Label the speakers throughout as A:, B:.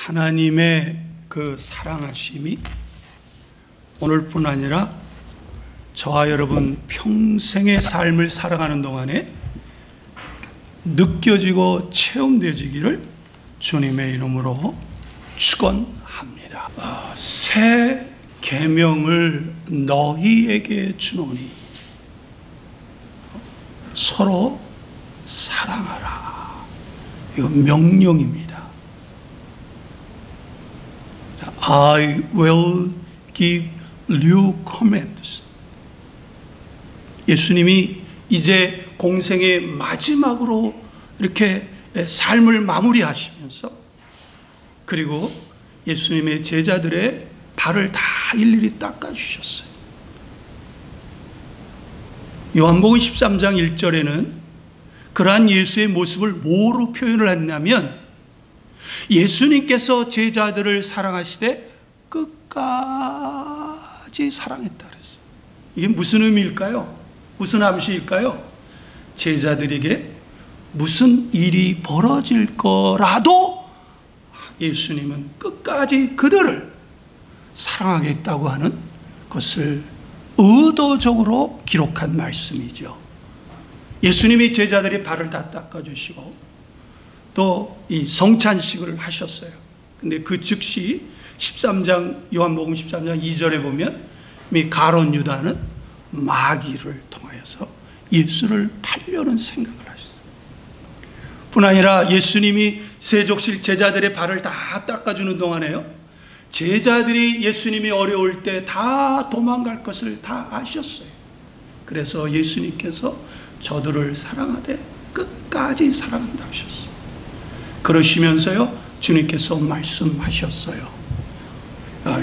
A: 하나님의 그 사랑하심이 오늘뿐 아니라 저와 여러분 평생의 삶을 살아가는 동안에 느껴지고 체험되어지기를 주님의 이름으로 축원합니다. 새 계명을 너희에게 주노니 서로 사랑하라. 이거 명령입니다. I will give new commands. 예수님이 이제 공생의 마지막으로 이렇게 삶을 마무리하시면서, 그리고 예수님의 제자들의 발을 다 일일이 닦아주셨어요. 요한복음 13장 1절에는 그러한 예수의 모습을 뭐로 표현을 했냐면, 예수님께서 제자들을 사랑하시되 끝까지 사랑했다 그랬어요. 이게 무슨 의미일까요? 무슨 암시일까요? 제자들에게 무슨 일이 벌어질 거라도 예수님은 끝까지 그들을 사랑하겠다고 하는 것을 의도적으로 기록한 말씀이죠. 예수님이 제자들의 발을 다 닦아주시고 또 이 성찬식을 하셨어요. 근데 그 즉시 13장 요한복음 13장 2절에 보면 이 가룟 유다는 마귀를 통하여서 예수를 팔려는 생각을 하셨어요. 뿐 아니라 예수님이 세족실 제자들의 발을 다 닦아주는 동안에요, 제자들이 예수님이 어려울 때 다 도망갈 것을 다 아셨어요. 그래서 예수님께서 저들을 사랑하되 끝까지 사랑한다 하셨어요. 그러시면서요, 주님께서 말씀하셨어요.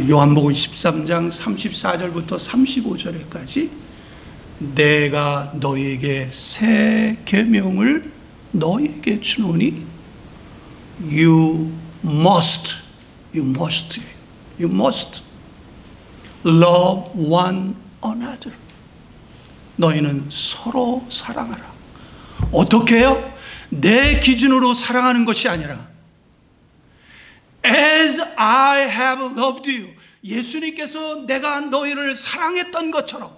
A: 요한복음 13장 34절부터 35절까지 내가 너희에게 새 계명을 너희에게 주노니 you must love one another. 너희는 서로 사랑하라. 어떻게 해요? 내 기준으로 사랑하는 것이 아니라 As I have loved you, 예수님께서 내가 너희를 사랑했던 것처럼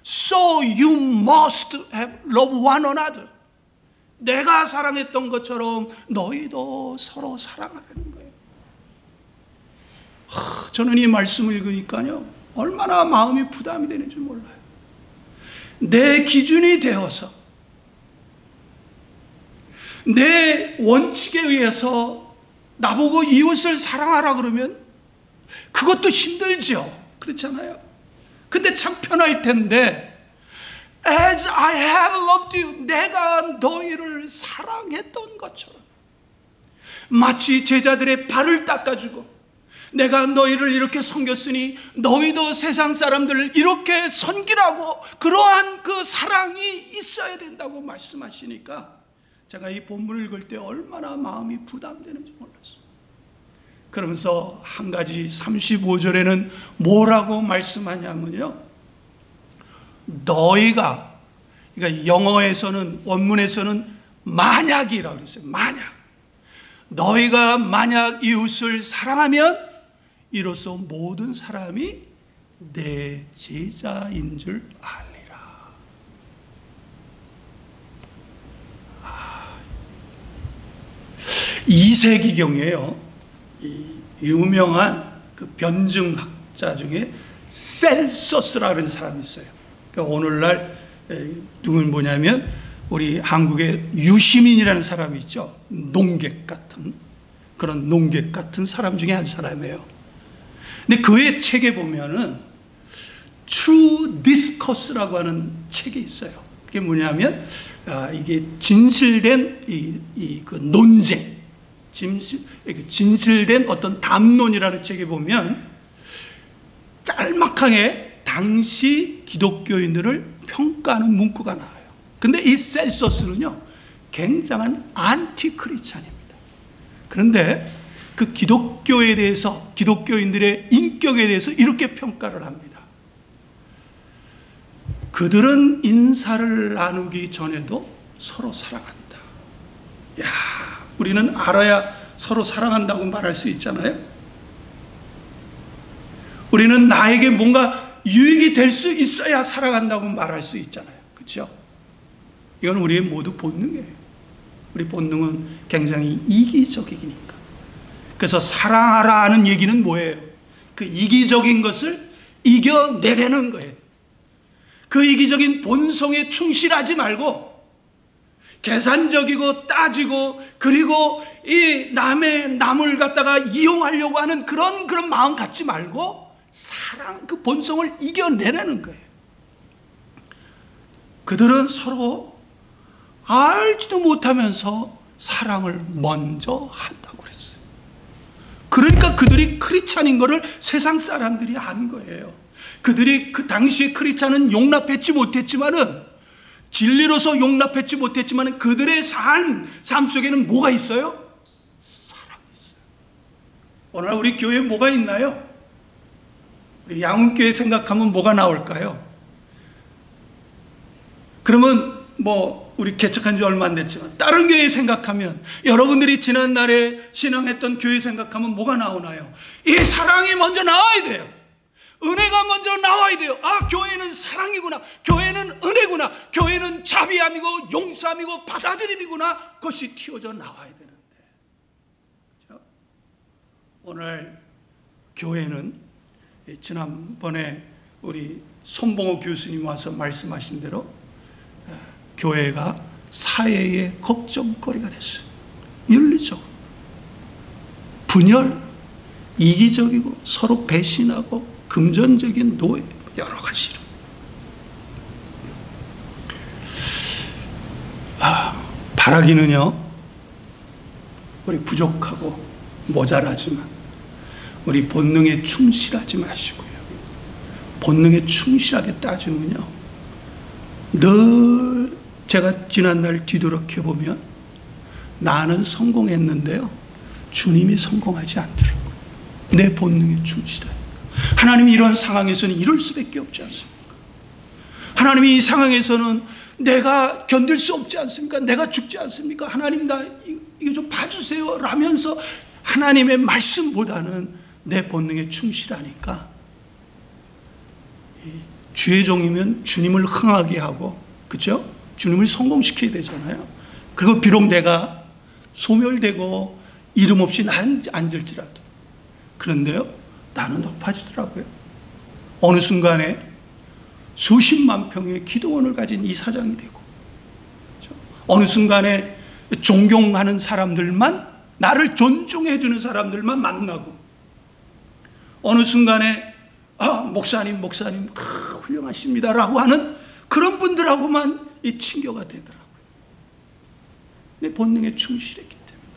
A: So you must have loved one another. 내가 사랑했던 것처럼 너희도 서로 사랑하라는 거예요. 저는 이 말씀을 읽으니까요, 얼마나 마음이 부담이 되는지 몰라요. 내 기준이 되어서 내 원칙에 의해서 나보고 이웃을 사랑하라 그러면 그것도 힘들죠. 그렇잖아요. 근데 참 편할 텐데 As I have loved you, 내가 너희를 사랑했던 것처럼, 마치 제자들의 발을 닦아주고 내가 너희를 이렇게 섬겼으니 너희도 세상 사람들을 이렇게 섬기라고, 그러한 그 사랑이 있어야 된다고 말씀하시니까 제가 이 본문을 읽을 때 얼마나 마음이 부담되는지 몰랐어요. 그러면서 한 가지 35절에는 뭐라고 말씀하냐면요, 너희가, 그러니까 영어에서는, 원문에서는 만약이라고 그랬어요. 너희가 만약 이웃을 사랑하면 이로써 모든 사람이 내 제자인 줄 알리라. 2세기경에요, 이 유명한 그 변증학자 중에 셀서스라는 사람이 있어요. 그러니까 오늘날 누군 뭐냐면 우리 한국의 유시민이라는 사람이 있죠. 농객 같은, 그런 농객 같은 사람 중에 한 사람이에요. 근데 그의 책에 보면은 True Discourse라고 하는 책이 있어요. 그게 뭐냐면 이게 진실된 그 논쟁, 진실된 어떤 담론이라는 책에 보면 짤막하게 당시 기독교인들을 평가하는 문구가 나와요. 근데 이 셀서스는요, 굉장한 안티크리스찬입니다. 그런데 그 기독교에 대해서, 기독교인들의 인격에 대해서 이렇게 평가를 합니다. 그들은 인사를 나누기 전에도 서로 사랑한다. 야, 우리는 알아야 서로 사랑한다고 말할 수 있잖아요. 우리는 나에게 뭔가 유익이 될 수 있어야 사랑한다고 말할 수 있잖아요. 그렇죠? 이건 우리의 모두 본능이에요. 우리 본능은 굉장히 이기적이니까. 그래서 사랑하라 하는 얘기는 뭐예요? 그 이기적인 것을 이겨내려는 거예요. 그 이기적인 본성에 충실하지 말고 계산적이고 따지고 그리고 이 남을 갖다가 이용하려고 하는 그런 마음 갖지 말고 사랑, 그 본성을 이겨내려는 거예요. 그들은 서로 알지도 못하면서 사랑을 먼저 한다고 그랬어요. 그러니까 그들이 크리스찬인 것을 세상 사람들이 안 거예요. 그들이 그 당시에 크리스찬은 용납했지 못했지만은, 진리로서 용납했지 못했지만은 그들의 삶 속에는 뭐가 있어요? 사랑이 있어요. 오늘 우리 교회에 뭐가 있나요? 우리 양훈교회 생각하면 뭐가 나올까요? 그러면 우리 개척한 지 얼마 안 됐지만 다른 교회 생각하면, 여러분들이 지난날에 신앙했던 교회 생각하면 뭐가 나오나요? 이 사랑이 먼저 나와야 돼요. 은혜가 먼저 나와야 돼요. 아, 교회는 사랑이구나, 교회는 은혜구나, 교회는 자비함이고 용서함이고 받아들임이구나, 그것이 튀어져 나와야 되는데, 그렇죠? 오늘 교회는 지난번에 우리 손봉호 교수님 와서 말씀하신 대로 교회가 사회의 걱정거리가 됐어요. 윤리적, 분열, 이기적이고 서로 배신하고 금전적인 노예, 여러 가지로. 바라기는요, 우리 부족하고 모자라지만 우리 본능에 충실하지 마시고요, 본능에 충실하게 따지면요, 늘 제가 지난날 뒤돌아보면 나는 성공했는데요, 주님이 성공하지 않더라고요. 내 본능에 충실해요. 하나님이 이런 상황에서는 이럴 수밖에 없지 않습니까? 하나님이 이 상황에서는 내가 견딜 수 없지 않습니까? 내가 죽지 않습니까? 하나님, 나 이거 좀 봐주세요 라면서 하나님의 말씀보다는 내 본능에 충실하니까, 주의 종이면 주님을 흥하게 하고, 그렇죠? 주님을 성공시켜야 되잖아요. 그리고 비록 내가 소멸되고 이름 없이 앉을지라도, 그런데요, 나는 높아지더라고요. 어느 순간에 수십만 평의 기도원을 가진 이사장이 되고, 그렇죠? 어느 순간에 존경하는 사람들만, 나를 존중해 주는 사람들만 만나고, 어느 순간에 목사님 훌륭하십니다 라고 하는 그런 분들하고만 이 친교가 되더라고요. 내 본능에 충실했기 때문에.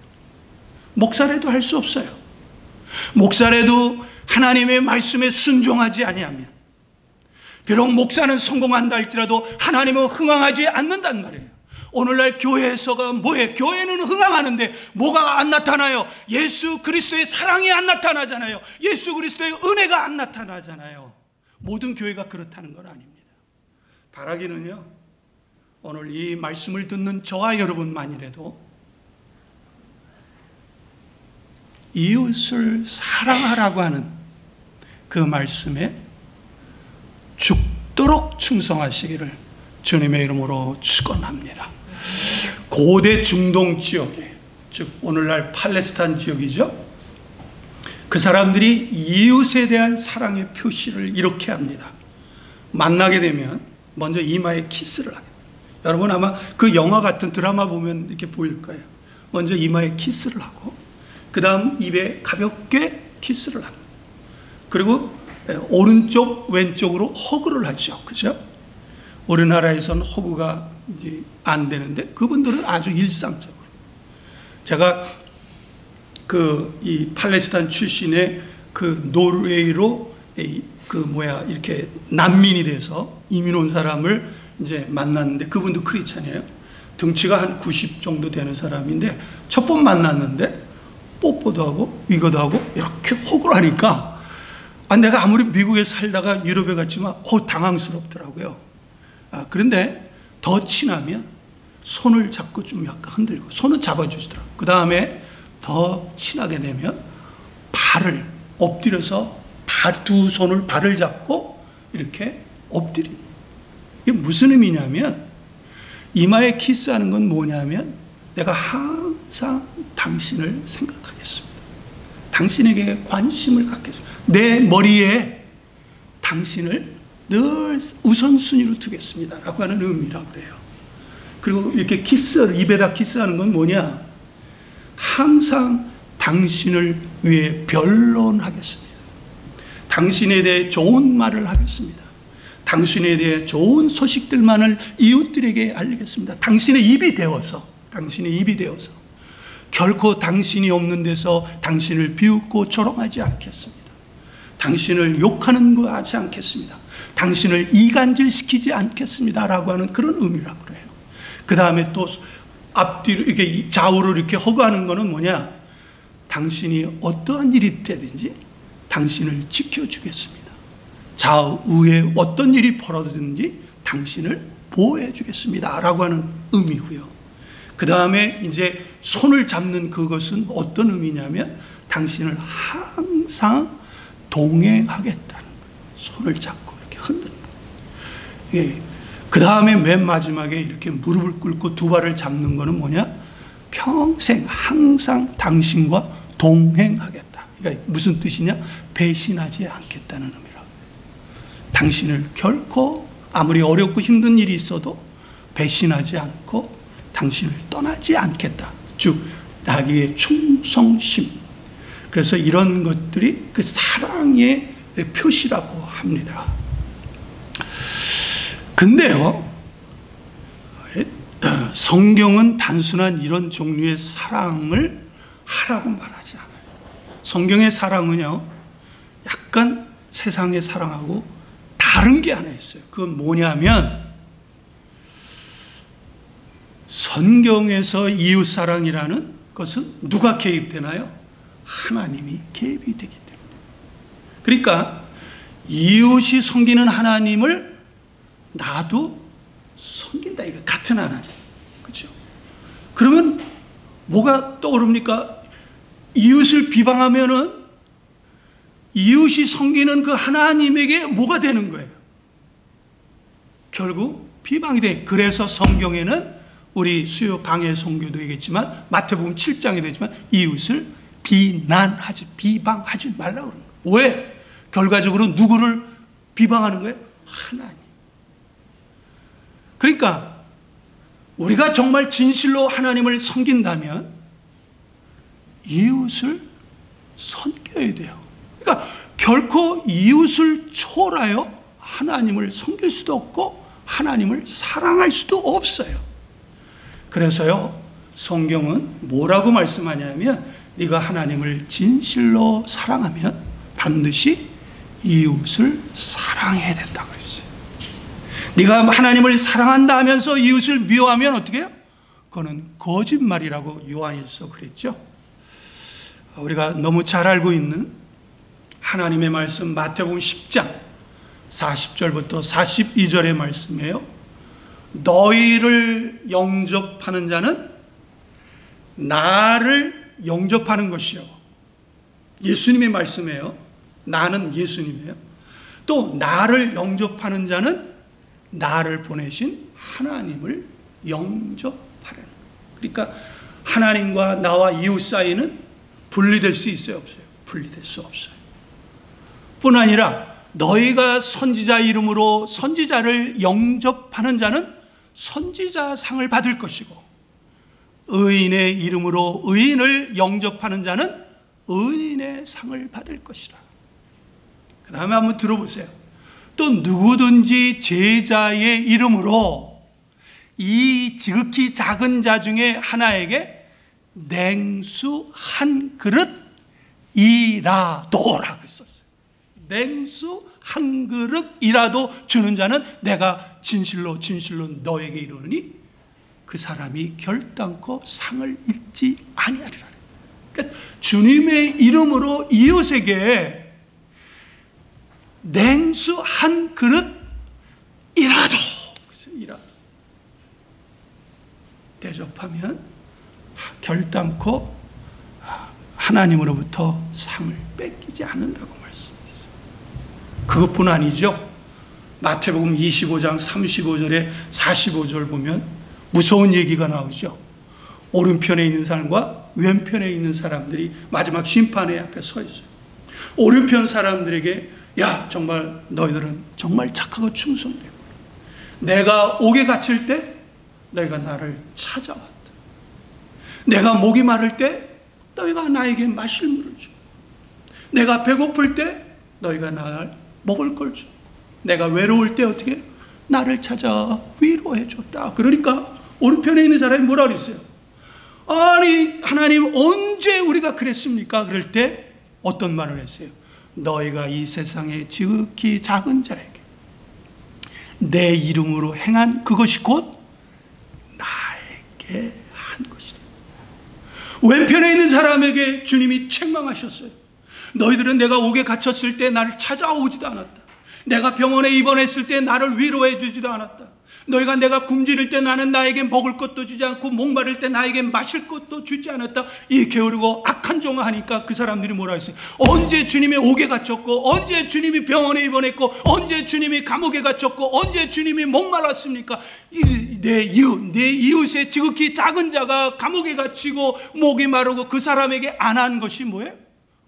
A: 목사라도 할 수 없어요. 목사라도 하나님의 말씀에 순종하지 아니하면, 비록 목사는 성공한다 할지라도 하나님은 흥황하지 않는단 말이에요. 오늘날 교회에서가 뭐예요? 교회는 흥황하는데 뭐가 안 나타나요? 예수 그리스도의 사랑이 안 나타나잖아요. 예수 그리스도의 은혜가 안 나타나잖아요. 모든 교회가 그렇다는 건 아닙니다. 바라기는요, 오늘 이 말씀을 듣는 저와 여러분만이라도 이웃을 사랑하라고 하는 그 말씀에 죽도록 충성하시기를 주님의 이름으로 축원합니다. 고대 중동 지역에, 즉 오늘날 팔레스타인 지역이죠. 그 사람들이 이웃에 대한 사랑의 표시를 이렇게 합니다. 만나게 되면 먼저 이마에 키스를 하게. 여러분 아마 그 영화 같은 드라마 보면 이렇게 보일 거예요. 먼저 이마에 키스를 하고, 그 다음 입에 가볍게 키스를 합니다. 그리고 오른쪽 왼쪽으로 허그를 하죠. 그죠? 우리나라에서는 허그가 이제 안 되는데 그분들은 아주 일상적으로. 제가 이 팔레스타인 출신의 그 노르웨이로 이렇게 난민이 돼서 이민 온 사람을 이제 만났는데, 그분도 크리스찬이에요. 등치가 한 90 정도 되는 사람인데 첫 번 만났는데 뽀뽀도 하고 위거도 하고 이렇게 호구를 하니까, 내가 아무리 미국에 살다가 유럽에 갔지만 당황스럽더라고요. 그런데 더 친하면 손을 잡고 좀 약간 흔들고 손을 잡아주시더라고요. 그 다음에 더 친하게 되면 발을 엎드려서 두 손을 발을 잡고 이렇게 엎드립니다. 이게 무슨 의미냐면 이마에 키스하는 건 뭐냐면 내가 항상 당신을 생각하겠습니다. 당신에게 관심을 갖겠습니다. 내 머리에 당신을 늘 우선순위로 두겠습니다 라고 하는 의미라고 그래요. 그리고 이렇게 입에다 키스하는 건 뭐냐? 항상 당신을 위해 변론하겠습니다. 당신에 대해 좋은 말을 하겠습니다. 당신에 대해 좋은 소식들만을 이웃들에게 알리겠습니다. 당신의 입이 되어서 결코 당신이 없는 데서 당신을 비웃고 조롱하지 않겠습니다. 당신을 욕하는 거 하지 않겠습니다. 당신을 이간질시키지 않겠습니다 라고 하는 그런 의미라고 그래요. 그 다음에 또 앞뒤로 이렇게 좌우로 이렇게 허구하는 거는 뭐냐? 당신이 어떠한 일이 되든지 당신을 지켜주겠습니다. 좌우에 어떤 일이 벌어지든지 당신을 보호해 주겠습니다 라고 하는 의미고요. 그 다음에 이제 손을 잡는 그것은 어떤 의미냐면 당신을 항상 동행하겠다는 손을 잡고 이렇게 흔드는 거예요. 예. 그 다음에 맨 마지막에 이렇게 무릎을 꿇고 두 발을 잡는 거는 뭐냐? 평생 항상 당신과 동행하겠다. 그러니까 무슨 뜻이냐? 배신하지 않겠다는 의미라고. 당신을 결코 아무리 어렵고 힘든 일이 있어도 배신하지 않고 당신을 떠나지 않겠다. 즉 자기의 충성심. 그래서 이런 것들이 그 사랑의 표시라고 합니다. 근데요, 성경은 단순한 이런 종류의 사랑을 하라고 말하지 않아요. 성경의 사랑은요, 약간 세상의 사랑하고 다른 게 하나 있어요. 그건 뭐냐면 성경에서 이웃사랑이라는 것은 누가 개입되나요? 하나님이 개입이 되기 때문에. 그러니까 이웃이 섬기는 하나님을 나도 섬긴다. 이거 같은 하나죠. 그렇죠? 그러면 뭐가 떠오릅니까? 이웃을 비방하면은 이웃이 섬기는 그 하나님에게 뭐가 되는 거예요? 결국 비방이 돼. 그래서 성경에는 우리 수요 강해 선교도 얘기했지만 마태복음 7장에 되지만 이웃을 비방하지 말라고 그러는 거예요. 왜? 결과적으로 누구를 비방하는 거예요? 하나님. 그러니까 우리가 정말 진실로 하나님을 섬긴다면 이웃을 섬겨야 돼요. 그러니까 결코 이웃을 초월하여 하나님을 섬길 수도 없고 하나님을 사랑할 수도 없어요. 그래서요, 성경은 뭐라고 말씀하냐면 네가 하나님을 진실로 사랑하면 반드시 이웃을 사랑해야 된다고 그랬어요. 네가 하나님을 사랑한다 하면서 이웃을 미워하면 어떻게 해요? 그거는 거짓말이라고 요한일서 그랬죠. 우리가 너무 잘 알고 있는 하나님의 말씀 마태복음 10장 40절부터 42절의 말씀이에요. 너희를 영접하는 자는 나를 영접하는 것이요. 예수님의 말씀이에요. 나는 예수님이에요. 또 나를 영접하는 자는 나를 보내신 하나님을 영접하라는 거예요. 그러니까 하나님과 나와 이웃 사이는 분리될 수 있어요, 없어요? 분리될 수 없어요. 뿐 아니라 너희가 선지자 이름으로 선지자를 영접하는 자는 선지자 상을 받을 것이고 의인의 이름으로 의인을 영접하는 자는 의인의 상을 받을 것이라. 그 다음에 한번 들어보세요. 또 누구든지 제자의 이름으로 이 지극히 작은 자 중에 하나에게 냉수 한 그릇이라도라고 했었어요. 냉수 한 그릇이라도 주는 자는 내가 진실로 너에게 이르노니 그 사람이 결단코 상을 잊지 아니하리라. 그러니까 주님의 이름으로 이웃에게 냉수 한 그릇이라도 대접하면 결단코 하나님으로부터 상을 뺏기지 않는다고 말씀했어요. 그것뿐 아니죠. 마태복음 25장 35절에 45절 보면 무서운 얘기가 나오죠. 오른편에 있는 사람과 왼편에 있는 사람들이 마지막 심판의 앞에 서 있어요. 오른편 사람들에게 야, 정말 너희들은 정말 착하고 충성되고 내가 옥에 갇힐 때 너희가 나를 찾아왔다. 내가 목이 마를 때 너희가 나에게 마실 물을 주고 내가 배고플 때 너희가 나를 먹을 걸 주고 내가 외로울 때 어떻게 나를 찾아 위로해 줬다. 그러니까 오른편에 있는 사람이 뭐라 그랬어요? 아니 하나님 언제 우리가 그랬습니까? 그럴 때 어떤 말을 했어요? 너희가 이 세상에 지극히 작은 자에게 내 이름으로 행한 그것이 곧 나에게 한 것이다. 왼편에 있는 사람에게 주님이 책망하셨어요. 너희들은 내가 옥에 갇혔을 때 나를 찾아오지도 않았다. 내가 병원에 입원했을 때 나를 위로해 주지도 않았다. 너희가 내가 굶주릴 때 나는 나에게 먹을 것도 주지 않고 목마를 때 나에게 마실 것도 주지 않았다. 이 게으르고 악한 종아 하니까 그 사람들이 뭐라 했어요? 언제 주님이 옥에 갇혔고 언제 주님이 병원에 입원했고 언제 주님이 감옥에 갇혔고 언제 주님이 목말랐습니까? 내 이웃의 지극히 작은 자가 감옥에 갇히고 목이 마르고 그 사람에게 안 한 것이 뭐예요?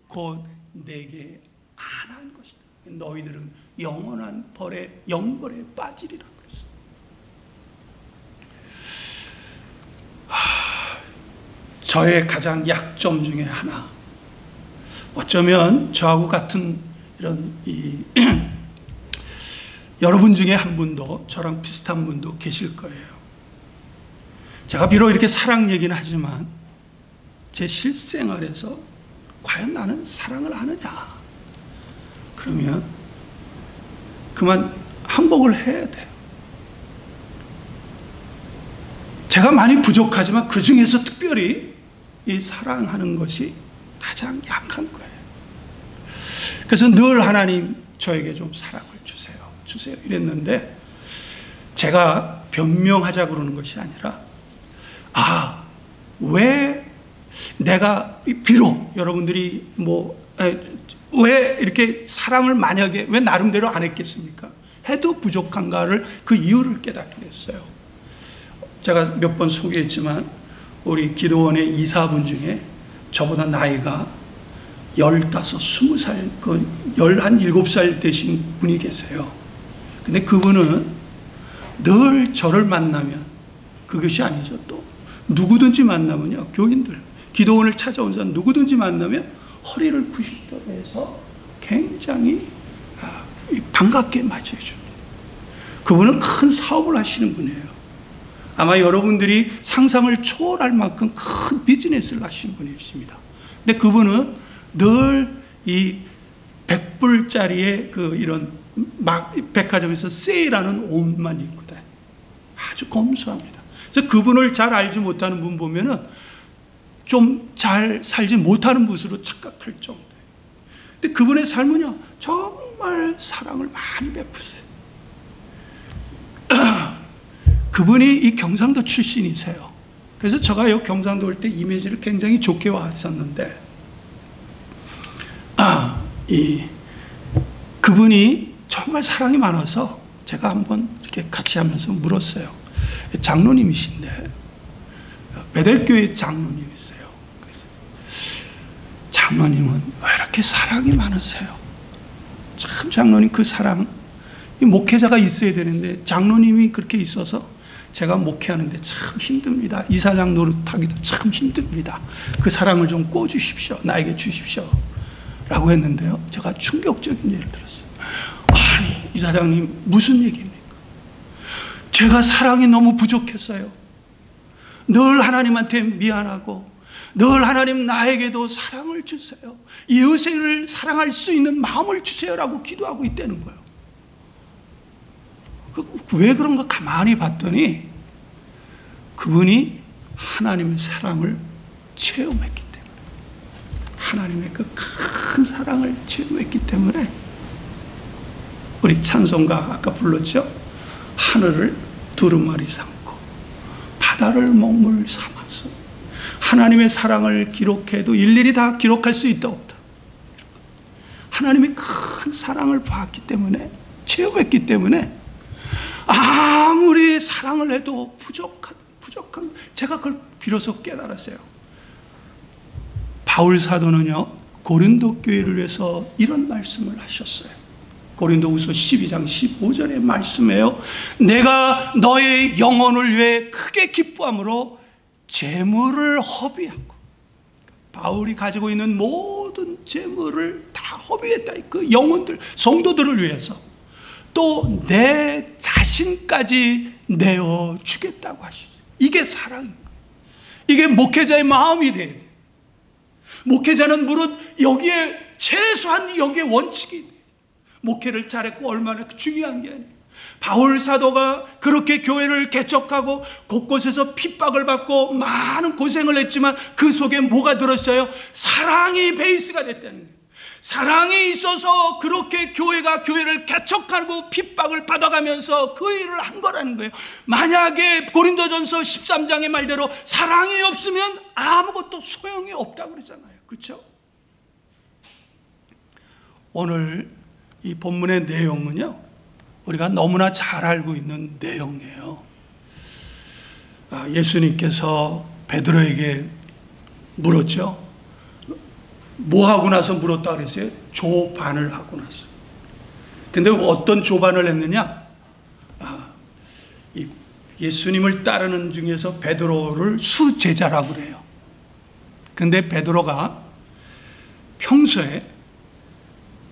A: 곧 내게 안 한 것이다. 너희들은 영원한 벌에 영벌에 빠지리라. 저의 가장 약점 중에 하나, 어쩌면 저하고 같은 이런 여러분 중에 한 분도 저랑 비슷한 분도 계실 거예요. 제가 비록 이렇게 사랑 얘기는 하지만 제 실생활에서 과연 나는 사랑을 하느냐? 그러면 그만 항복을 해야 돼요. 제가 많이 부족하지만 그 중에서 특별히 이 사랑하는 것이 가장 약한 거예요. 그래서 늘 하나님 저에게 좀 사랑을 주세요 이랬는데 제가 변명하자 그러는 것이 아니라 왜 내가 비록 여러분들이 왜 이렇게 사랑을 만약에 왜 나름대로 안 했겠습니까? 해도 부족한가를 그 이유를 깨닫게 됐어요. 제가 몇 번 소개했지만 우리 기도원의 이사분 중에 저보다 나이가 15, 20살, 17살 되신 분이 계세요. 근데 그분은 늘 저를 만나면 그것이 아니죠. 또 누구든지 만나면요. 교인들, 기도원을 찾아온 사람 누구든지 만나면 허리를 부시도록 해서 굉장히 반갑게 맞이해 줍니다. 그분은 큰 사업을 하시는 분이에요. 아마 여러분들이 상상을 초월할 만큼 큰 비즈니스를 하신 분이십니다. 근데 그분은 늘 이 100불짜리의 이런 백화점에서 세일하는 옷만 입고 다녀요. 아주 검소합니다. 그래서 그분을 잘 알지 못하는 분 보면은 좀 잘 살지 못하는 분으로 착각할 정도예요. 근데 그분의 삶은요, 정말 사랑을 많이 베푸세요. 그분이 이 경상도 출신이세요. 그래서 제가 이 경상도 올 때 이미지를 굉장히 좋게 왔었는데, 그분이 정말 사랑이 많아서 제가 한번 이렇게 같이 하면서 물었어요. 장로님이신데, 베델교회 장로님이세요. 그래서 장로님은 왜 이렇게 사랑이 많으세요? 참 장로님 그 사랑, 이 목회자가 있어야 되는데 장로님이 그렇게 있어서 제가 목회하는데 참 힘듭니다. 이사장 노릇하기도 참 힘듭니다. 그 사랑을 좀 꿔주십시오. 나에게 주십시오. 라고 했는데요. 제가 충격적인 예를 들었어요. 아니, 이사장님 무슨 얘기입니까? 제가 사랑이 너무 부족했어요. 늘 하나님한테 미안하고 늘 하나님 나에게도 사랑을 주세요. 이웃을 사랑할 수 있는 마음을 주세요라고 기도하고 있다는 거예요. 왜 그런가 가만히 봤더니 그분이 하나님의 사랑을 체험했기 때문에, 하나님의 그 큰 사랑을 체험했기 때문에 우리 찬송가 아까 불렀죠? 하늘을 두루마리 삼고 바다를 먹물 삼아서 하나님의 사랑을 기록해도 일일이 다 기록할 수 있다 없다. 하나님의 큰 사랑을 봤기 때문에, 체험했기 때문에 아무리 사랑을 해도 부족한 제가 그걸 비로소 깨달았어요. 바울 사도는요, 고린도 교회를 위해서 이런 말씀을 하셨어요. 고린도후서 12장 15절의 말씀이에요. 내가 너의 영혼을 위해 크게 기뻐함으로 재물을 허비하고, 바울이 가지고 있는 모든 재물을 다 허비했다. 그 영혼들, 성도들을 위해서 또 내 자신까지 내어 주겠다고 하셨어요. 이게 사랑입니다. 이게 목회자의 마음이 돼야 돼요. 목회자는 물론 여기에 최소한 여기에 원칙이 돼요. 목회를 잘했고 얼마나 중요한 게 아니에요. 바울 사도가 그렇게 교회를 개척하고 곳곳에서 핍박을 받고 많은 고생을 했지만 그 속에 뭐가 들었어요? 사랑이 베이스가 됐다는 거예요. 사랑이 있어서 그렇게 교회를 개척하고 핍박을 받아가면서 그 일을 한 거라는 거예요. 만약에 고린도전서 13장의 말대로 사랑이 없으면 아무것도 소용이 없다고 그러잖아요. 그렇죠? 오늘 이 본문의 내용은요, 우리가 너무나 잘 알고 있는 내용이에요. 예수님께서 베드로에게 물었죠. 뭐 하고 나서 물었다 그랬어요? 조반을 하고 나서. 근데 어떤 조반을 했느냐? 예수님을 따르는 중에서 베드로를 수제자라고 그래요. 근데 베드로가 평소에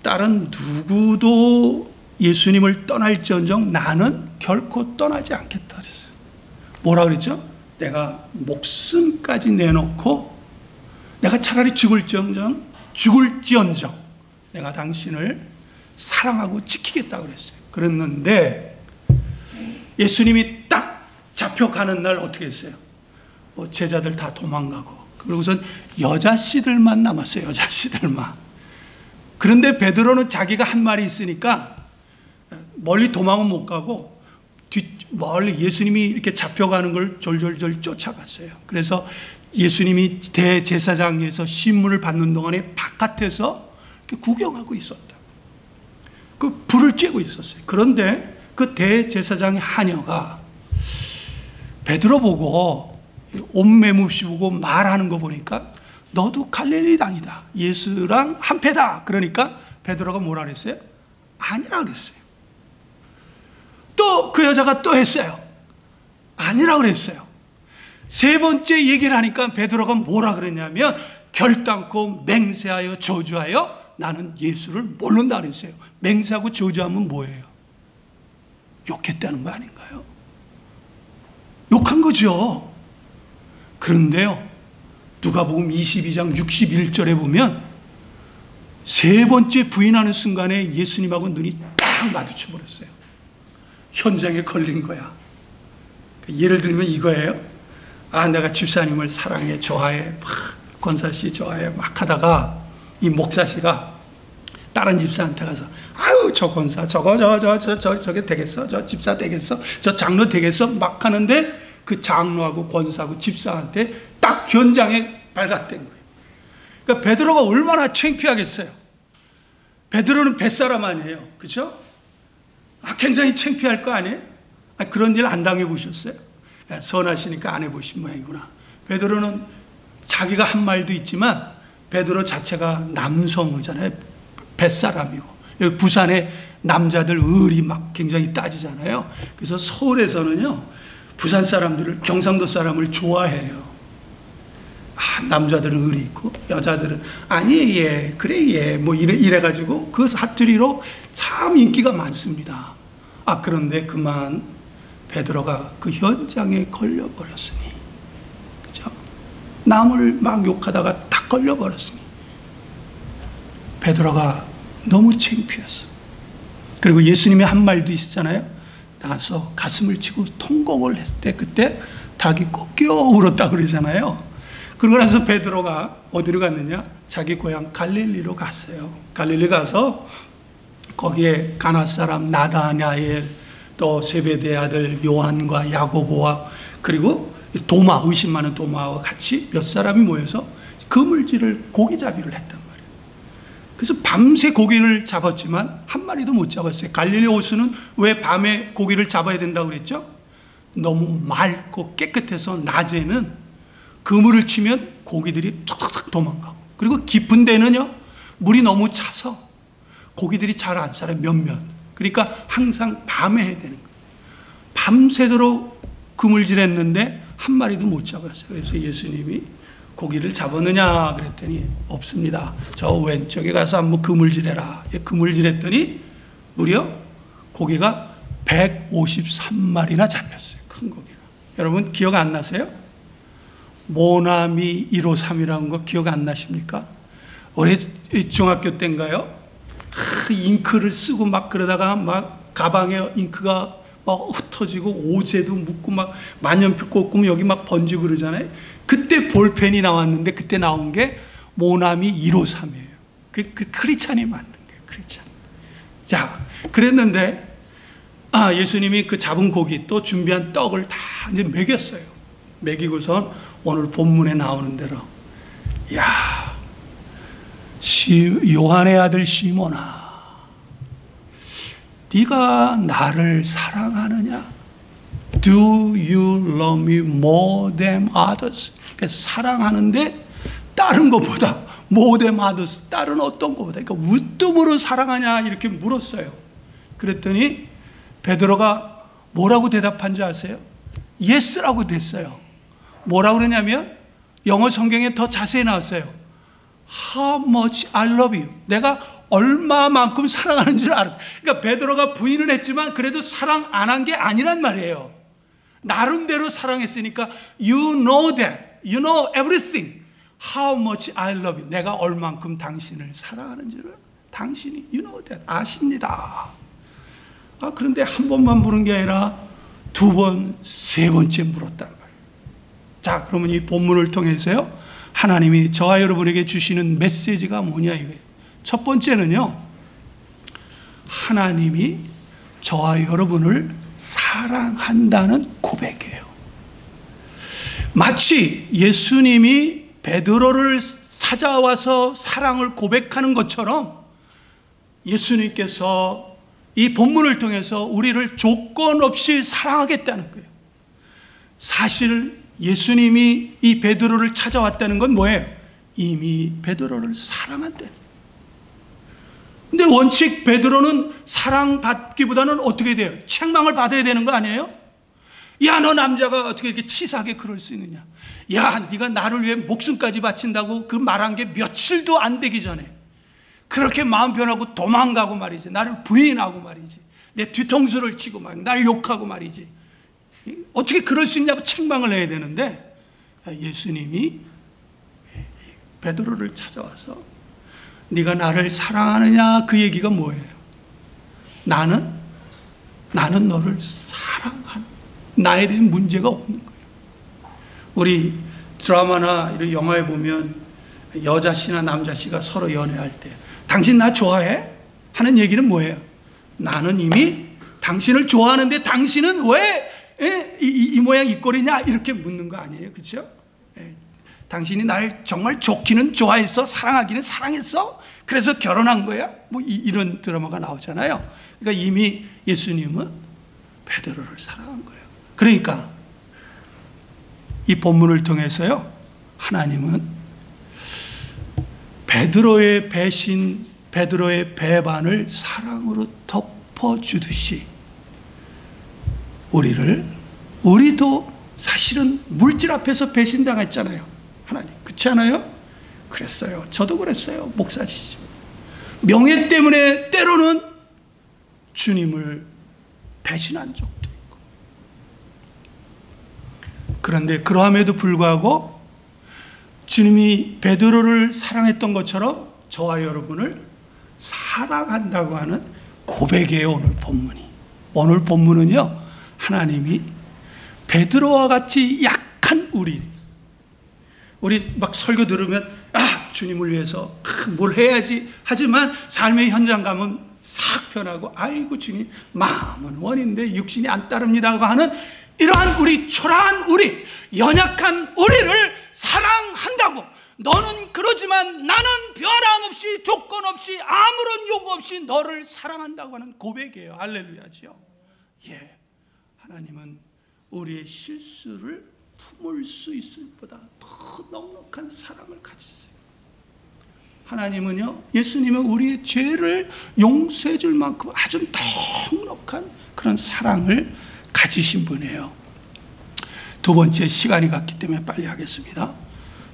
A: 다른 누구도 예수님을 떠날지언정 나는 결코 떠나지 않겠다 그랬어요. 뭐라 그랬죠? 내가 목숨까지 내놓고 내가 차라리 죽을지언정 내가 당신을 사랑하고 지키겠다고 그랬어요. 그랬는데 예수님이 딱 잡혀가는 날 어떻게 했어요? 제자들 다 도망가고, 그리고선 여자씨들만 남았어요. 여자씨들만. 그런데 베드로는 자기가 한 말이 있으니까 멀리 도망은 못 가고 멀리 예수님이 이렇게 잡혀가는 걸 졸졸졸 쫓아갔어요. 그래서 예수님이 대제사장에서 신문을 받는 동안에 바깥에서 이렇게 구경하고 있었다. 그 불을 쬐고 있었어요. 그런데 그 대제사장의 하녀가 베드로 보고 옷 매무시고 말하는 거 보니까 너도 갈릴리 당이다. 예수랑 한패다. 그러니까 베드로가 뭐라 그랬어요? 아니라 그랬어요. 또 그 여자가 또 했어요. 아니라 그랬어요. 세 번째 얘기를 하니까 베드로가 뭐라 그랬냐면 결단코 맹세하여 저주하여 나는 예수를 모른다 그랬어요. 맹세하고 저주하면 뭐예요? 욕했다는 거 아닌가요? 욕한 거죠. 그런데요, 누가복음 22장 61절에 보면 세 번째 부인하는 순간에 예수님하고 눈이 딱 마주쳐 버렸어요. 현장에 걸린 거야. 예를 들면 이거예요. 내가 집사님을 사랑해, 좋아해, 권사씨 좋아해 막 하다가 이 목사씨가 다른 집사한테 가서 아유 저 권사 저게 되겠어? 저 집사 되겠어? 저 장로 되겠어? 막 하는데 그 장로하고 권사하고 집사한테 딱 현장에 발각된 거예요. 그러니까 베드로가 얼마나 창피하겠어요. 베드로는 뱃사람 아니에요. 그렇죠? 굉장히 창피할 거 아니에요? 그런 일 안 당해보셨어요? 선하시니까 안 해보신 모양이구나. 베드로는 자기가 한 말도 있지만 베드로 자체가 남성이잖아요. 뱃사람이고. 여기 부산에 남자들 의리 막 굉장히 따지잖아요. 그래서 서울에서는요, 부산 사람들을, 경상도 사람을 좋아해요. 남자들은 의리 있고 여자들은 아니 예 그래 예 뭐 이래가지고 그 사투리로 참 인기가 많습니다. 그런데 그만 베드로가 그 현장에 걸려버렸으니, 그죠? 남을 막 욕하다가 딱 걸려버렸으니 베드로가 너무 창피했어. 그리고 예수님이 한 말도 있었잖아요. 나서 가슴을 치고 통곡을 했을 때 그때 닭이 꺾여 울었다 그러잖아요. 그러고 나서 베드로가 어디로 갔느냐? 자기 고향 갈릴리로 갔어요. 갈릴리 가서 거기에 가나 사람 나다나엘, 또 세베대 아들 요한과 야고보와 그리고 도마, 의심 많은 도마와 같이 몇 사람이 모여서 그물질을 고기잡이를 했단 말이에요. 그래서 밤새 고기를 잡았지만 한 마리도 못 잡았어요. 갈릴리 호수는 왜 밤에 고기를 잡아야 된다고 그랬죠? 너무 맑고 깨끗해서 낮에는 그물을 치면 고기들이 툭툭툭 도망가고, 그리고 깊은 데는요 물이 너무 차서 고기들이 잘 안 살아요. 몇몇. 그러니까 항상 밤에 해야 되는 거예요. 밤새도록 그물질했는데 한 마리도 못 잡았어요. 그래서 예수님이 고기를 잡았느냐 그랬더니 없습니다. 저 왼쪽에 가서 한번 그물질해라. 그물질했더니 무려 고기가 153마리나 잡혔어요. 큰 고기가. 여러분 기억 안 나세요? 모나미 153이라는 거 기억 안 나십니까? 올해 중학교 때인가요? 잉크를 쓰고 막 그러다가 막 가방에 잉크가 막 흩어지고 오제도 묻고 막 만년필 꽂으면 여기 막 번지고 그러잖아요. 그때 볼펜이 나왔는데 그때 나온 게 모나미 153이에요. 그 크리찬이 만든 거예요. 크리찬. 자, 그랬는데 예수님이 그 잡은 고기 또 준비한 떡을 다 이제 먹였어요. 먹이고선 오늘 본문에 나오는 대로, 야, 요한의 아들 시몬아, 네가 나를 사랑하느냐? Do you love me more than others? 그러니까 사랑하는데 다른 것보다 more than others, 다른 어떤 것보다, 그러니까 으뜸으로 사랑하냐 이렇게 물었어요. 그랬더니 베드로가 뭐라고 대답한 줄 아세요? Yes라고 됐어요. 뭐라고 그러냐면 영어 성경에 더 자세히 나왔어요. How much I love you. 내가 얼마만큼 사랑하는 줄 알아. 그러니까 베드로가 부인은 했지만 그래도 사랑 안 한 게 아니란 말이에요. 나름대로 사랑했으니까 you know that. You know everything. How much I love you. 내가 얼만큼 당신을 사랑하는지를 당신이 you know that. 아십니다. 그런데 한 번만 물은 게 아니라 두 번, 세 번째 물었단 말이에요. 자, 그러면 이 본문을 통해서요, 하나님이 저와 여러분에게 주시는 메시지가 뭐냐 이거예요. 첫 번째는요, 하나님이 저와 여러분을 사랑한다는 고백이에요. 마치 예수님이 베드로를 찾아와서 사랑을 고백하는 것처럼 예수님께서 이 본문을 통해서 우리를 조건 없이 사랑하겠다는 거예요. 사실 예수님이 이 베드로를 찾아왔다는 건 뭐예요? 이미 베드로를 사랑한다는. 근데 원칙 베드로는 사랑받기보다는 어떻게 돼요? 책망을 받아야 되는 거 아니에요? 야, 너 남자가 어떻게 이렇게 치사하게 그럴 수 있느냐? 야, 네가 나를 위해 목숨까지 바친다고 그 말한 게 며칠도 안 되기 전에 그렇게 마음 변하고 도망가고 말이지. 나를 부인하고 말이지. 내 뒤통수를 치고 막 날 욕하고 말이지. 어떻게 그럴 수 있냐고 책망을 해야 되는데, 예수님이 베드로를 찾아와서 네가 나를 사랑하느냐 그 얘기가 뭐예요? 나는 너를 사랑한, 나에 대한 문제가 없는 거예요. 우리 드라마나 이런 영화에 보면 여자씨나 남자씨가 서로 연애할 때 당신 나 좋아해? 하는 얘기는 뭐예요? 나는 이미 당신을 좋아하는데 당신은 왜 이 모양 이 꼴이냐 이렇게 묻는 거 아니에요? 그렇죠? 당신이 날 정말 좋기는 좋아했어? 사랑하기는 사랑했어? 그래서 결혼한 거야? 뭐 이런 드라마가 나오잖아요. 그러니까 이미 예수님은 베드로를 사랑한 거예요. 그러니까 이 본문을 통해서요, 하나님은 베드로의 배신, 베드로의 배반을 사랑으로 덮어주듯이 우리도 사실은 물질 앞에서 배신당했잖아요. 하나님, 그렇지 않아요? 그랬어요. 저도 그랬어요. 목사시죠. 명예 때문에 때로는 주님을 배신한 적도 있고. 그런데 그러함에도 불구하고 주님이 베드로를 사랑했던 것처럼 저와 여러분을 사랑한다고 하는 고백이에요. 오늘 본문이. 오늘 본문은요, 하나님이 베드로와 같이 약한 우리 막 설교 들으면 주님을 위해서 뭘 해야지 하지만 삶의 현장 가면 싹 변하고, 아이고 주님 마음은 원인데 육신이 안 따릅니다 하고 하는 이러한 우리 초라한 우리, 연약한 우리를 사랑한다고. 너는 그러지만 나는 변함 없이, 조건 없이, 아무런 요구 없이 너를 사랑한다고 하는 고백이에요. 할렐루야지요. 예, 하나님은 우리의 실수를 품을 수 있을 보다 더 넉넉한 사랑을 가지세요. 하나님은요, 예수님은 우리의 죄를 용서해 줄 만큼 아주 넉넉한 그런 사랑을 가지신 분이에요. 두 번째, 시간이 갔기 때문에 빨리 하겠습니다.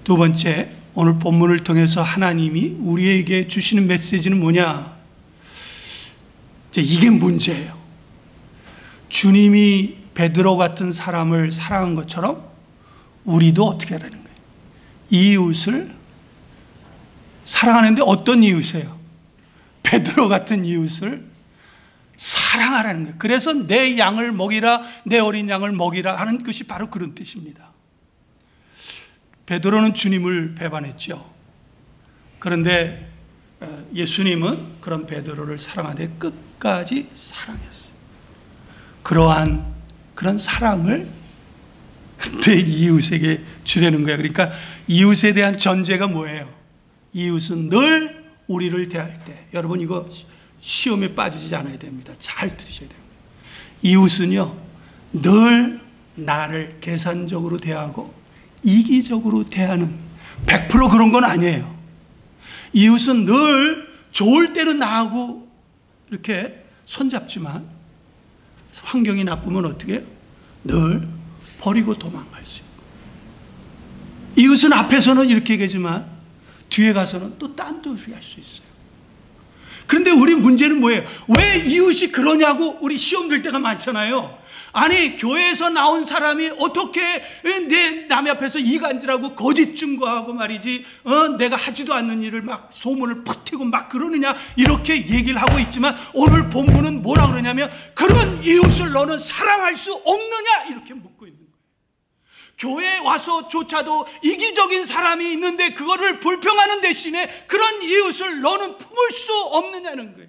A: 두 번째, 오늘 본문을 통해서 하나님이 우리에게 주시는 메시지는 뭐냐? 이게 문제예요. 주님이 베드로 같은 사람을 사랑한 것처럼 우리도 어떻게 하라는 거예요? 이웃을 사랑하는데 어떤 이웃이에요? 베드로 같은 이웃을 사랑하라는 거예요. 그래서 내 양을 먹이라, 내 어린 양을 먹이라 하는 것이 바로 그런 뜻입니다. 베드로는 주님을 배반했죠. 그런데 예수님은 그런 베드로를 사랑하되 끝까지 사랑했어요. 그런 사랑을 내 이웃에게 주려는 거예요. 그러니까 이웃에 대한 전제가 뭐예요? 이웃은 늘 우리를 대할 때, 여러분 이거 시험에 빠지지 않아야 됩니다. 잘 들으셔야 됩니다. 이웃은요, 늘 나를 계산적으로 대하고 이기적으로 대하는, 100% 그런 건 아니에요. 이웃은 늘 좋을 때는 나하고 이렇게 손잡지만 환경이 나쁘면 어떻게 해요? 늘 버리고 도망갈 수 있고. 이웃은 앞에서는 이렇게 얘기하지만 뒤에 가서는 또 딴 소리 할 수 있어요. 그런데 우리 문제는 뭐예요? 왜 이웃이 그러냐고 우리 시험 들 때가 많잖아요. 아니, 교회에서 나온 사람이 어떻게 내 남의 앞에서 이간질하고 거짓 증거하고 말이지, 내가 하지도 않는 일을 막 소문을 퍼뜨리고 막 그러느냐, 이렇게 얘기를 하고 있지만 오늘 본문은 뭐라 그러냐면, 그런 이웃을 너는 사랑할 수 없느냐, 이렇게 묻고 있는 거예요. 교회에 와서조차도 이기적인 사람이 있는데 그거를 불평하는 대신에 그런 이웃을 너는 품을 수 없느냐는 거예요.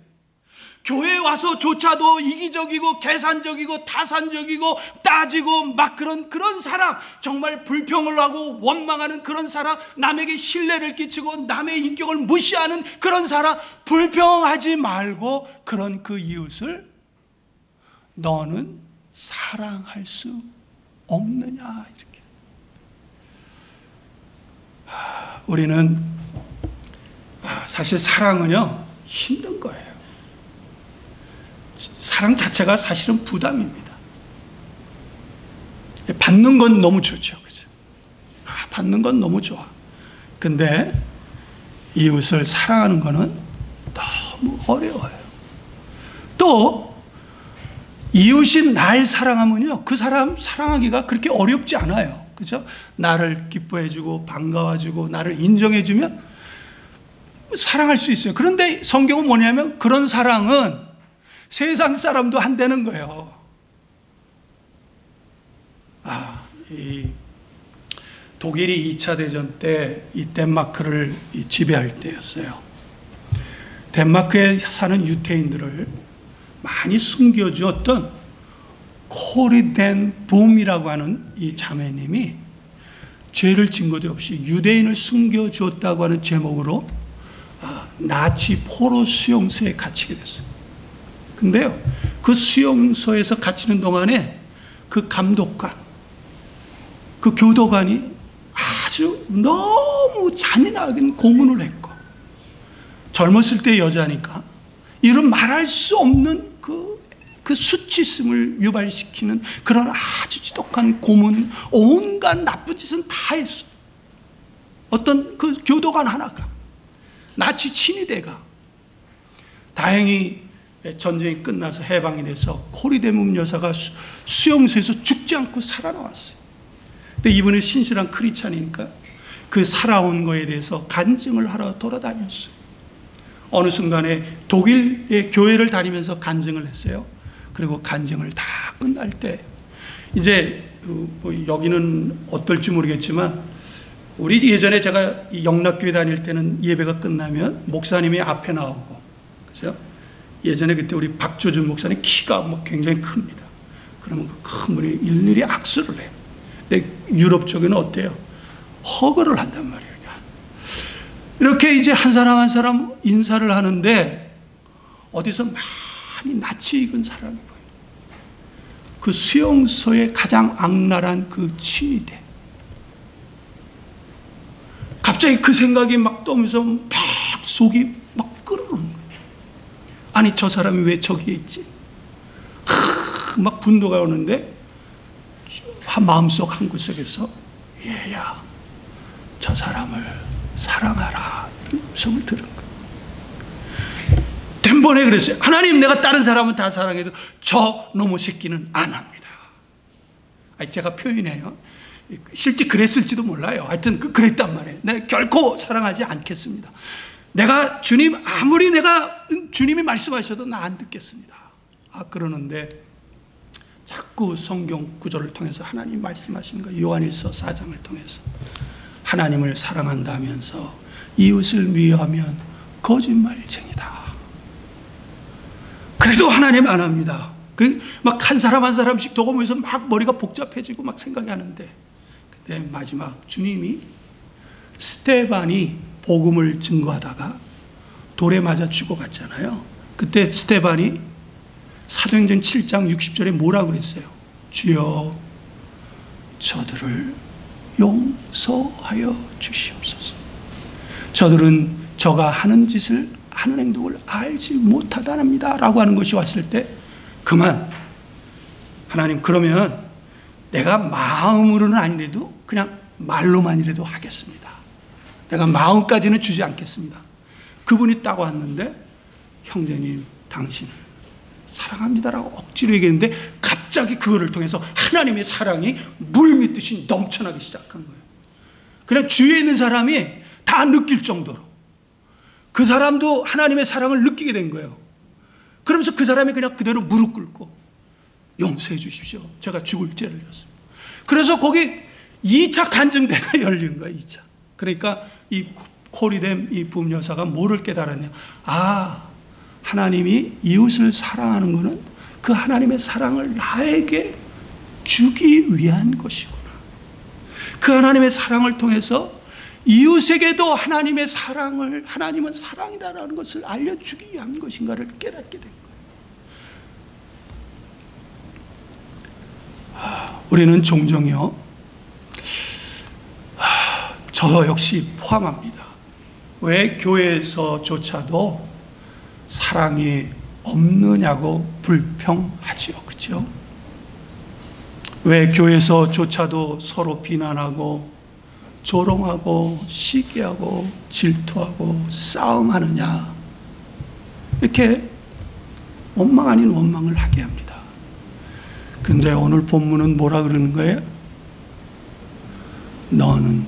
A: 교회에 와서조차도 이기적이고 계산적이고 타산적이고 따지고 막 그런 사람, 정말 불평을 하고 원망하는 그런 사람, 남에게 신뢰를 끼치고 남의 인격을 무시하는 그런 사람, 불평하지 말고 그런 그 이웃을 너는 사랑할 수 없느냐, 이렇게. 우리는 사실 사랑은요, 힘든 거예요. 사랑 자체가 사실은 부담입니다. 받는 건 너무 좋죠, 그죠? 받는 건 너무 좋아. 근데 이웃을 사랑하는 거는 너무 어려워요. 또 이웃이 날 사랑하면요, 그 사람 사랑하기가 그렇게 어렵지 않아요, 그죠? 나를 기뻐해주고 반가워주고 나를 인정해주면 사랑할 수 있어요. 그런데 성경은 뭐냐면, 그런 사랑은 세상 사람도 한다는 거예요. 이 독일이 2차 대전 때 이 덴마크를 지배할 때였어요. 덴마크에 사는 유태인들을 많이 숨겨주었던 코리덴 붐이라고 하는 이 자매님이 죄를 진 것도 없이 유대인을 숨겨주었다고 하는 제목으로 나치 포로 수용소에 갇히게 됐어요. 근데요, 그 수용소에서 갇히는 동안에 그 감독관, 그 교도관이 아주 너무 잔인하게 고문을 했고, 젊었을 때 여자니까 이런 말할 수 없는 그 수치심을 유발시키는 그런 아주 지독한 고문, 온갖 나쁜 짓은 다 했어. 어떤 그 교도관 하나가, 나치 친위대가. 다행히 전쟁이 끝나서 해방이 돼서 코리데문 여사가 수용소에서 죽지 않고 살아나왔어요. 근데 이분은 신실한 크리스찬이니까 그 살아온 거에 대해서 간증을 하러 돌아다녔어요. 어느 순간에 독일의 교회를 다니면서 간증을 했어요. 그리고 간증을 다 끝날 때, 이제 여기는 어떨지 모르겠지만, 우리 예전에 제가 영락교회 다닐 때는 예배가 끝나면 목사님이 앞에 나오고, 그죠? 예전에 그때 우리 박조준 목사님 키가 굉장히 큽니다. 그러면 그 큰 분이 일일이 악수를 해요. 근데 유럽 쪽에는 어때요? 허그를 한단 말이에요. 이렇게 이제 한 사람 한 사람 인사를 하는데 어디서 많이 낯이 익은 사람이 보여요. 그 수용소의 가장 악랄한 그 취니대. 갑자기 그 생각이 막 떠오면서 막 속이 막 끓어오는 거예요. 아니 저 사람이 왜 저기에 있지? 막 분노가 오는데 마음속 한 구석에서 얘야 저 사람을 사랑하라 이런 음성을 들은 거예요. 단번에 그랬어요. 하나님 내가 다른 사람은 다 사랑해도 저 놈의 새끼는 안 합니다. 아니, 제가 표현해요. 실제 그랬을지도 몰라요. 하여튼 그랬단 말이에요. 내가 결코 사랑하지 않겠습니다. 내가 주님 아무리 내가 주님이 말씀하셔도 나 안 듣겠습니다. 그러는데 자꾸 성경 구절을 통해서 하나님 말씀하시는 거예요. 요한일서 4장을 통해서 하나님을 사랑한다면서 이웃을 미워하면 거짓말쟁이다. 그래도 하나님 안 합니다. 막 한 사람 한 사람씩 두고 보면서 막 머리가 복잡해지고 막 생각이 하는데, 근데 마지막 주님이 스데반이 복음을 증거하다가 돌에 맞아 죽어갔잖아요. 그때 스데반이 사도행전 7장 60절에 뭐라고 그랬어요? 주여 저들을 용서하여 주시옵소서. 저들은 저가 하는 짓을 하는 행동을 알지 못하다랍니다 라고 하는 것이 왔을 때 그만 하나님 그러면 내가 마음으로는 아니래도 그냥 말로만이라도 하겠습니다. 내가 마음까지는 주지 않겠습니다. 그분이 딱 왔는데 형제님 당신을 사랑합니다라고 억지로 얘기했는데 갑자기 그거를 통해서 하나님의 사랑이 물 믿듯이 넘쳐나기 시작한 거예요. 그냥 주위에 있는 사람이 다 느낄 정도로 그 사람도 하나님의 사랑을 느끼게 된 거예요. 그러면서 그 사람이 그냥 그대로 무릎 꿇고 용서해 주십시오. 제가 죽을 죄를 졌습니다. 그래서 거기 2차 간증대가 열린 거예요. 2차. 그러니까 이 코리뎀 이 부녀사가 뭐를 깨달았냐. 하나님이 이웃을 사랑하는 것은 그 하나님의 사랑을 나에게 주기 위한 것이구나. 그 하나님의 사랑을 통해서 이웃에게도 하나님의 사랑을, 하나님은 사랑이다라는 것을 알려주기 위한 것인가를 깨닫게 된 거예요. 우리는 종종요, 저 역시 포함합니다. 왜 교회에서조차도 사랑이 없느냐고 불평하지요. 그렇죠? 왜 교회에서조차도 서로 비난하고 조롱하고 시기하고 질투하고 싸움하느냐, 이렇게 원망 아닌 원망을 하게 합니다. 그런데 오늘 본문은 뭐라 그러는 거예요? 너는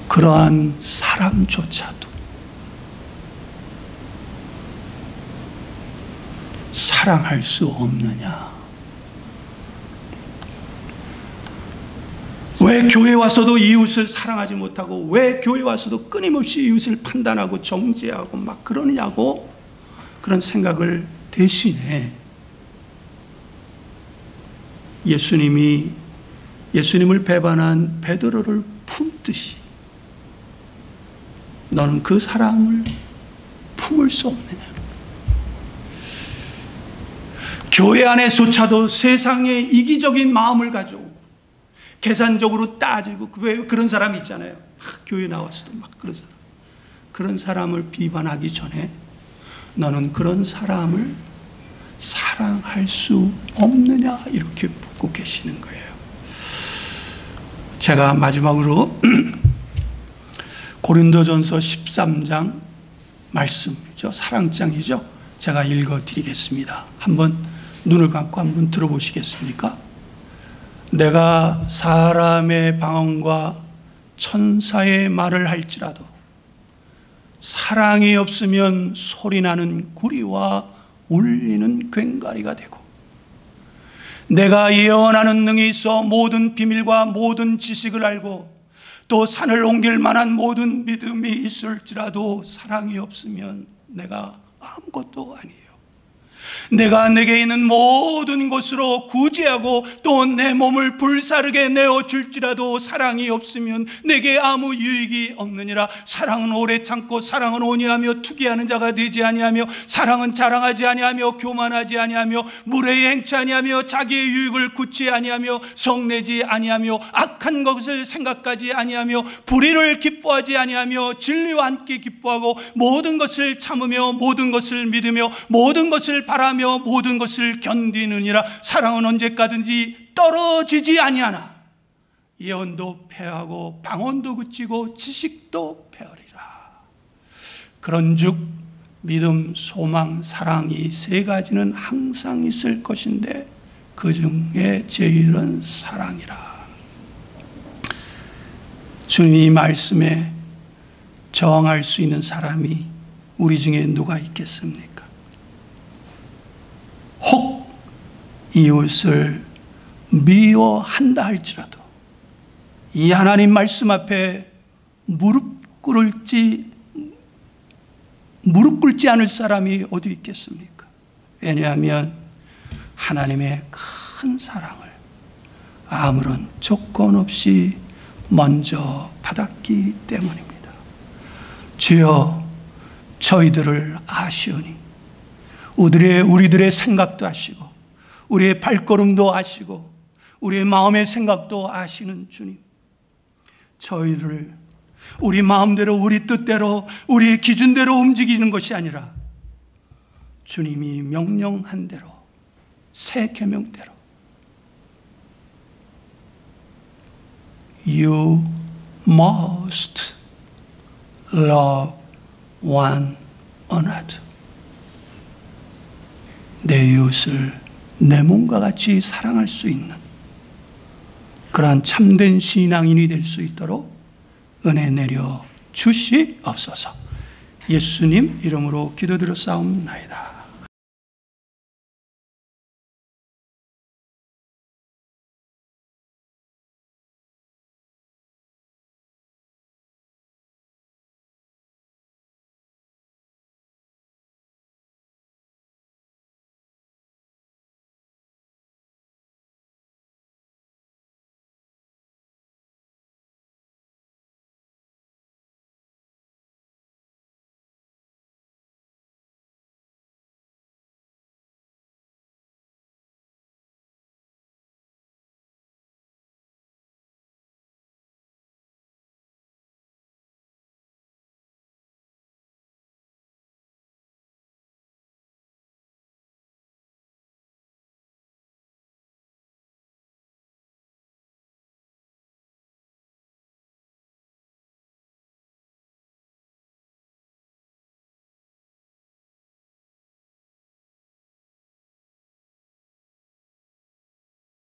A: 그러한 사람조차도 사랑할 수 없느냐? 왜 교회 와서도 이웃을 사랑하지 못하고 왜 교회 와서도 끊임없이 이웃을 판단하고 정죄하고 막 그러느냐고 그런 생각을 대신에 예수님을 배반한 베드로를 품듯이 너는 그 사랑을 품을 수 없느냐? 교회 안에조차도 세상에 이기적인 마음을 가지고 계산적으로 따지고 왜 그런 사람이 있잖아요. 교회 나와서도 막 그런 사람을 비판하기 전에 너는 그런 사람을 사랑할 수 없느냐 이렇게 묻고 계시는 거예요. 제가 마지막으로 고린도전서 13장 말씀이죠. 사랑장이죠. 제가 읽어드리겠습니다. 한번 눈을 감고 한번 들어보시겠습니까? 내가 사람의 방언과 천사의 말을 할지라도 사랑이 없으면 소리나는 구리와 울리는 괭가리가 되고, 내가 예언하는 능이 있어 모든 비밀과 모든 지식을 알고 또 산을 옮길 만한 모든 믿음이 있을지라도 사랑이 없으면 내가 아무것도 아니에요. 내가 내게 있는 모든 것으로 구제하고 또 내 몸을 불사르게 내어줄지라도 사랑이 없으면 내게 아무 유익이 없느니라. 사랑은 오래 참고 사랑은 온유하며 투기하는 자가 되지 아니하며 사랑은 자랑하지 아니하며 교만하지 아니하며 무례히 행치 아니하며 자기의 유익을 굳지 아니하며 성내지 아니하며 악한 것을 생각하지 아니하며 불의를 기뻐하지 아니하며 진리와 함께 기뻐하고 모든 것을 참으며 모든 것을 믿으며 모든 것을 바라며 모든 것을 견디느니라. 사랑은 언제까든지 떨어지지 아니하나 예언도 패하고 방언도 그치고 지식도 패하리라. 그런즉 믿음, 소망, 사랑 이 세 가지는 항상 있을 것인데 그 중에 제일은 사랑이라. 주님이 이 말씀에 저항할 수 있는 사람이 우리 중에 누가 있겠습니까? 혹 이웃을 미워한다 할지라도 이 하나님 말씀 앞에 무릎 꿇지 않을 사람이 어디 있겠습니까? 왜냐하면 하나님의 큰 사랑을 아무런 조건 없이 먼저 받았기 때문입니다. 주여, 저희들을 아시오니 우리들의 생각도 아시고 우리의 발걸음도 아시고 우리의 마음의 생각도 아시는 주님, 저희를 우리 마음대로 우리 뜻대로 우리의 기준대로 움직이는 것이 아니라 주님이 명령한 대로 새 계명대로 You must love one another. 내 이웃을 내 몸과 같이 사랑할 수 있는 그러한 참된 신앙인이 될 수 있도록 은혜 내려 주시옵소서. 예수님 이름으로 기도드렸사옵나이다.